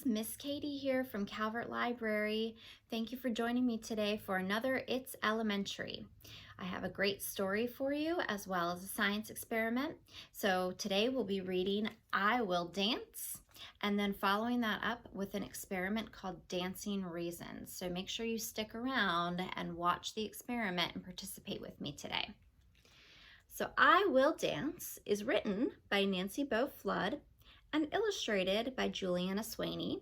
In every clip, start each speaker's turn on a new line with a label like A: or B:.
A: Miss Katie here from Calvert Library. Thank you for joining me today for another It's Elementary. I have a great story for you as well as a science experiment. So today we'll be reading I Will Dance and then following that up with an experiment called Dancing Raisins. So make sure you stick around and watch the experiment and participate with me today. So I Will Dance is written by Nancy Bo Flood and illustrated by Julianna Swaney.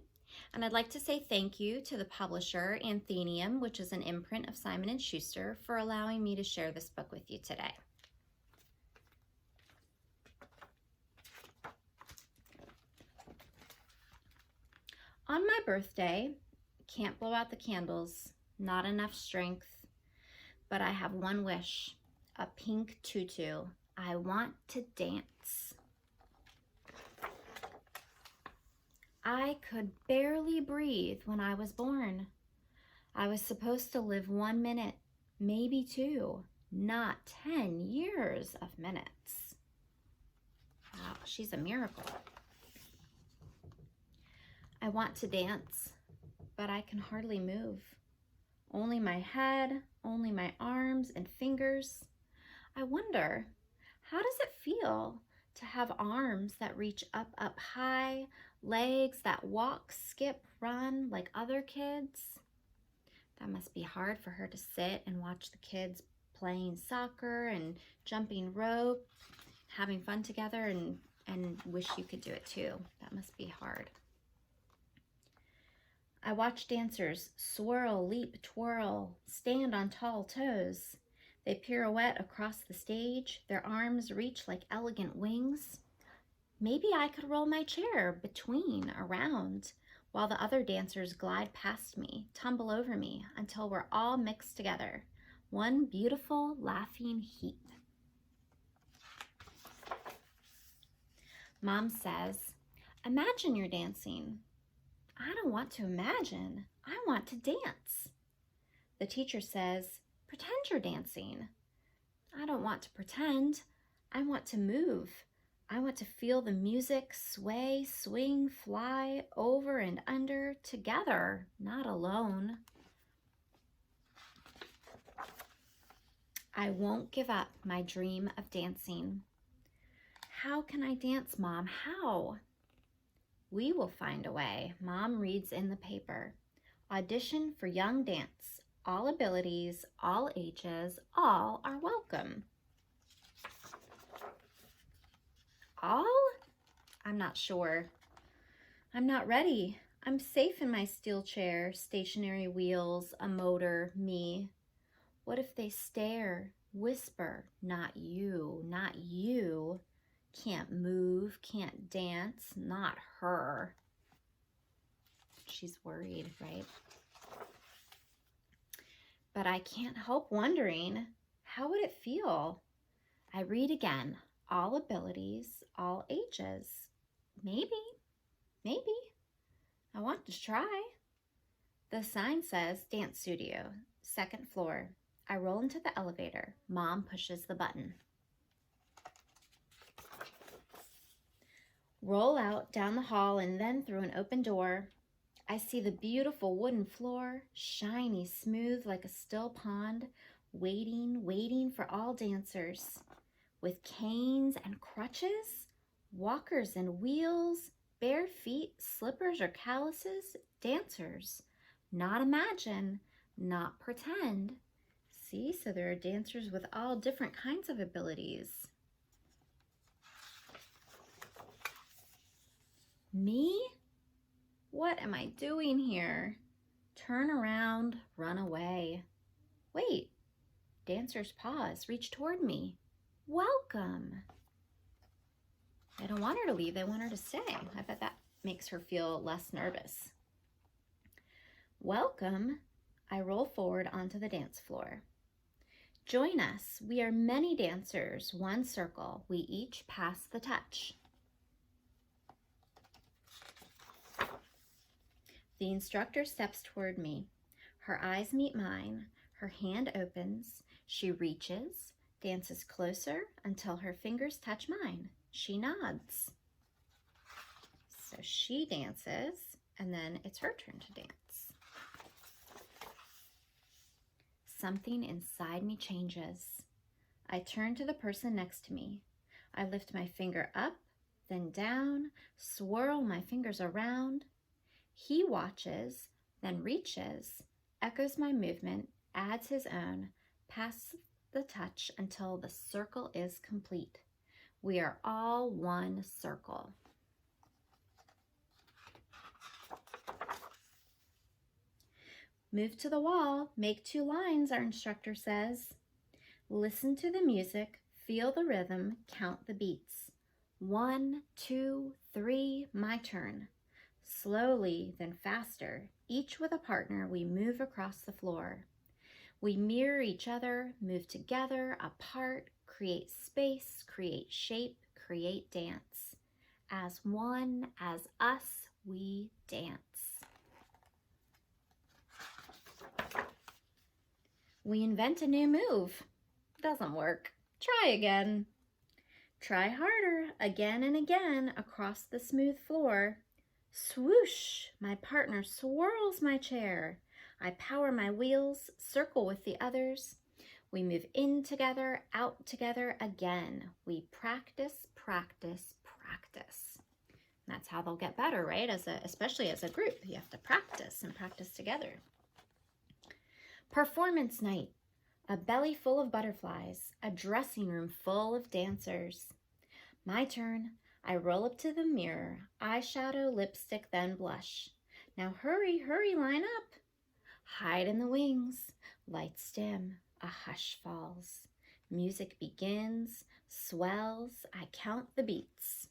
A: And I'd like to say thank you to the publisher, Anthenium, which is an imprint of Simon Schuster, for allowing me to share this book with you today. On my birthday, can't blow out the candles, not enough strength, but I have one wish, a pink tutu. I want to dance. I could barely breathe when I was born. I was supposed to live 1 minute, maybe 2, not 10 years of minutes. Wow, she's a miracle. I want to dance, but I can hardly move. Only my head, only my arms and fingers. I wonder, how does it feel to have arms that reach up high, legs that walk, skip, run like other kids? That must be hard for her to sit and watch the kids playing soccer and jumping rope, having fun together, and wish you could do it too. That must be hard. I watch dancers swirl, leap, twirl, stand on tall toes. They pirouette across the stage, their arms reach like elegant wings. Maybe I could roll my chair between, around, while the other dancers glide past me, tumble over me, until we're all mixed together. One beautiful, laughing heap. Mom says, imagine you're dancing. I don't want to imagine. I want to dance. The teacher says, pretend you're dancing. I don't want to pretend. I want to move. I want to feel the music sway, swing, fly, over and under, together, not alone. I won't give up my dream of dancing. How can I dance, Mom? How? We will find a way. Mom reads in the paper. Audition for young dance. All abilities, all ages, all are welcome. All? I'm not sure. I'm not ready. I'm safe in my steel chair, stationary wheels, a motor, me. What if they stare, whisper, not you, not you. Can't move, can't dance, not her. She's worried, right? But I can't help wondering, how would it feel? I read again, all abilities, all ages. Maybe. I want to try. The sign says dance studio, 2nd floor. I roll into the elevator. Mom pushes the button. Roll out down the hall and then through an open door. I see the beautiful wooden floor, shiny, smooth like a still pond, waiting for all dancers. With canes and crutches, walkers and wheels, bare feet, slippers or calluses, dancers. Not imagine, not pretend. See, so there are dancers with all different kinds of abilities. Me? What am I doing here? Turn around, run away. Wait, dancers pause, reach toward me. Welcome. They don't want her to leave, they want her to stay. I bet that makes her feel less nervous. Welcome. I roll forward onto the dance floor. Join us. We are many dancers, one circle. We each pass the touch. The instructor steps toward me. Her eyes meet mine. Her hand opens. She reaches, dances closer until her fingers touch mine. She nods. So she dances and then it's her turn to dance. Something inside me changes. I turn to the person next to me. I lift my finger up, then down, swirl my fingers around. He watches, then reaches, echoes my movement, adds his own, passes the touch until the circle is complete. We are all one circle. Move to the wall, make 2 lines, our instructor says. Listen to the music, feel the rhythm, count the beats. 1, 2, 3, my turn. Slowly, then faster, each with a partner, we move across the floor. We mirror each other, move together, apart, create space, create shape, create dance. As one, as us, we dance. We invent a new move. Doesn't work. Try again. Try harder, again and again, across the smooth floor. Swoosh, my partner swirls my chair. I power my wheels, circle with the others. We move in together, out together again. We practice, practice, practice. And that's how they'll get better, right? Especially as a group, you have to practice and practice together. Performance night. A belly full of butterflies, a dressing room full of dancers. My turn. I roll up to the mirror, eyeshadow, lipstick, then blush. Now hurry, hurry, line up. Hide in the wings, lights dim, a hush falls. Music begins, swells, I count the beats.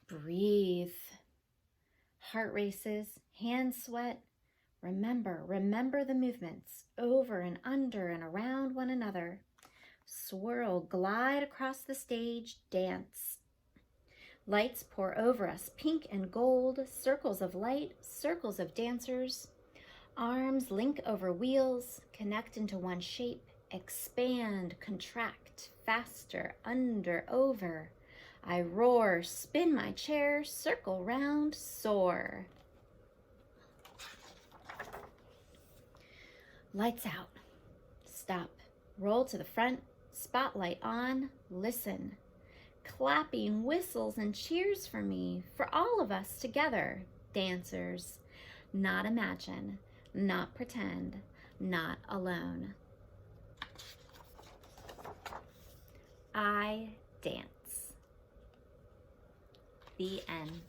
A: Breathe. Heart races, hands sweat. Remember the movements, over and under and around one another. Swirl, glide across the stage, dance. Lights pour over us, pink and gold, circles of light, circles of dancers. Arms link over wheels, connect into one shape, expand, contract, faster, under, over. I roar, spin my chair, circle round, soar. Lights out. Stop. Roll to the front. Spotlight on. Listen. Clapping whistles and cheers for me, for all of us together. Dancers. Not imagine. Not pretend. Not alone. I dance. The end.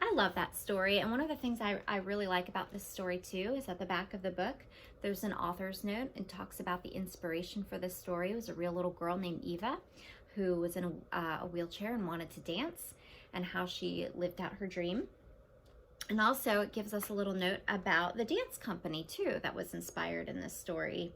A: I love that story, and one of the things I really like about this story too is at the back of the book there's an author's note and talks about the inspiration for this story. It was a real little girl named Eva who was in a wheelchair and wanted to dance, and how she lived out her dream. And also it gives us a little note about the dance company too that was inspired in this story.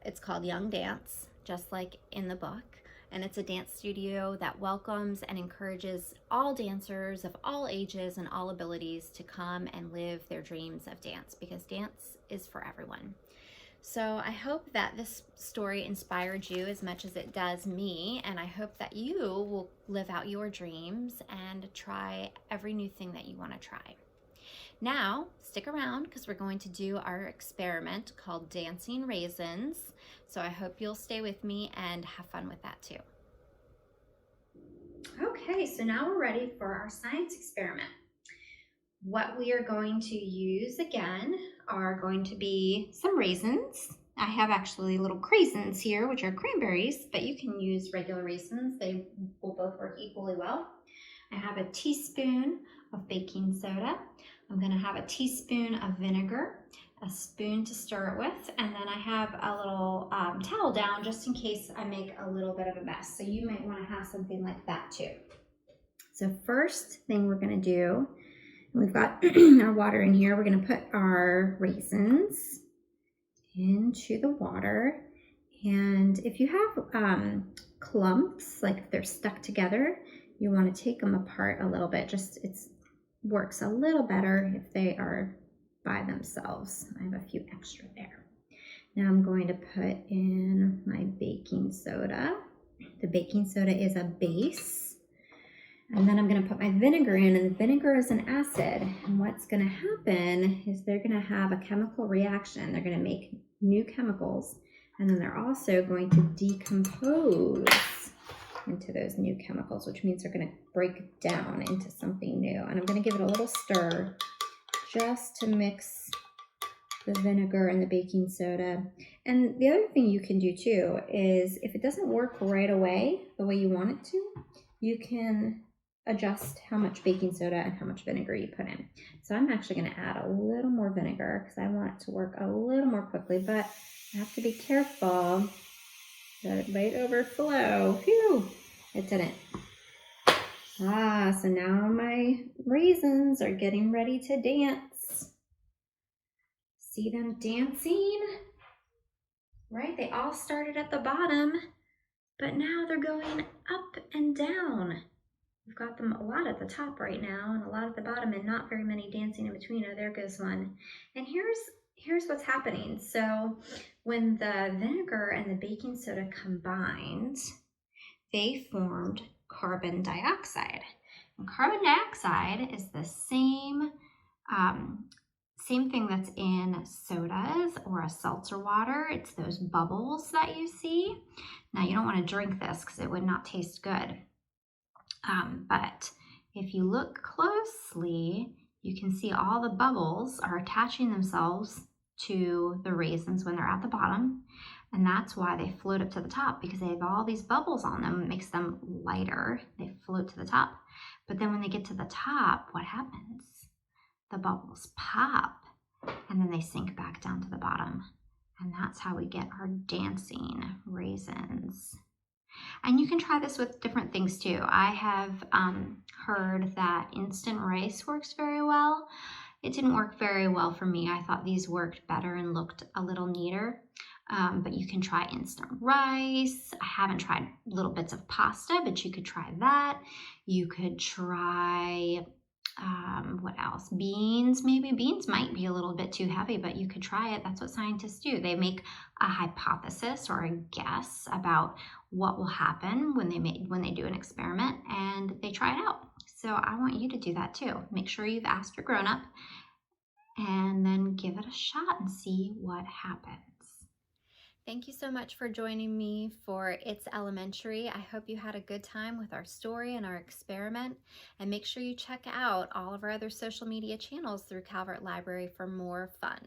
A: It's called Young Dance, just like in the book. And it's a dance studio that welcomes and encourages all dancers of all ages and all abilities to come and live their dreams of dance, because dance is for everyone. So I hope that this story inspired you as much as it does me, and I hope that you will live out your dreams and try every new thing that you want to try. Now, stick around because we're going to do our experiment called Dancing Raisins. So I hope you'll stay with me and have fun with that too. Okay, so now we're ready for our science experiment. What we are going to use again are going to be some raisins. I have actually little craisins here, which are cranberries, but you can use regular raisins. They will both work equally well. I have a teaspoon of baking soda. I'm going to have a teaspoon of vinegar, a spoon to stir it with, and then I have a little towel down just in case I make a little bit of a mess. So you might want to have something like that too. So first thing we're going to do, we've got our water in here. We're going to put our raisins into the water. And if you have clumps, like if they're stuck together, you want to take them apart a little bit. Just it works a little better if they are by themselves. I have a few extra there. Now I'm going to put in my baking soda. The baking soda is a base. And then I'm going to put my vinegar in, and the vinegar is an acid. And what's going to happen is they're going to have a chemical reaction. They're going to make new chemicals, and then they're also going to decompose into those new chemicals, which means they're going to break down into something new. And I'm going to give it a little stir just to mix the vinegar and the baking soda. And the other thing you can do too is if it doesn't work right away the way you want it to, you can adjust how much baking soda and how much vinegar you put in. So I'm actually going to add a little more vinegar because I want it to work a little more quickly, but I have to be careful that it might overflow. Phew, it didn't. So now my raisins are getting ready to dance. See them dancing? Right? They all started at the bottom, but now they're going up and down. We've got them a lot at the top right now and a lot at the bottom and not very many dancing in between. Oh, there goes one. And here's what's happening. So when the vinegar and the baking soda combined, they formed carbon dioxide. And carbon dioxide is the same thing that's in sodas or a seltzer water. It's those bubbles that you see. Now you don't want to drink this because it would not taste good. But if you look closely, you can see all the bubbles are attaching themselves to the raisins when they're at the bottom. And that's why they float up to the top, because they have all these bubbles on them. It makes them lighter. They float to the top. But then when they get to the top, what happens? The bubbles pop and then they sink back down to the bottom. And that's how we get our dancing raisins. And you can try this with different things too. I have heard that instant rice works very well. It didn't work very well for me. I thought these worked better and looked a little neater. But you can try instant rice. I haven't tried little bits of pasta, but you could try that. You could try, what else? Beans, maybe. Beans might be a little bit too heavy, but you could try it. That's what scientists do. They make a hypothesis or a guess about what will happen when they do an experiment, and they try it out. So I want you to do that too. Make sure you've asked your grown-up and then give it a shot and see what happens. Thank you so much for joining me for It's Elementary. I hope you had a good time with our story and our experiment. And make sure you check out all of our other social media channels through Calvert Library for more fun.